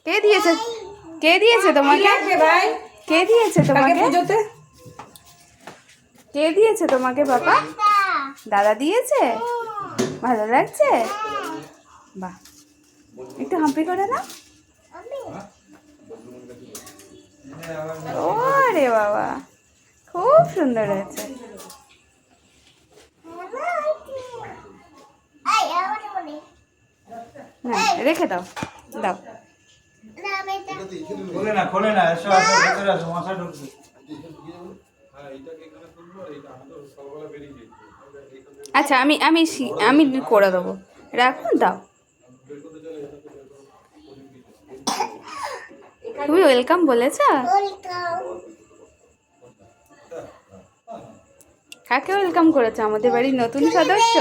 কে দিয়েছে? কে দিয়েছে তোমাকে? ভাই কে দিয়েছে তোমাকে? পুজোতে কে দিয়েছে তোমাকে বাবা? দাদা দিয়েছে? ভালো লাগছে? বাহ, একটু হাম্পি করে না। ওরে বাবা, খুব সুন্দর হয়েছে। না, রেখে দাও, দাও। খোলে না, এসো আসো, ভেতরে আসো, মশা ঢুকছে। আচ্ছা, আমি আমি আমি করে দেবো, রাখুন, দাও। তুমি ওয়েলকাম বলেছ? কাকে ওয়েলকাম করেছো? আমাদের বাড়ির নতুন সদস্য।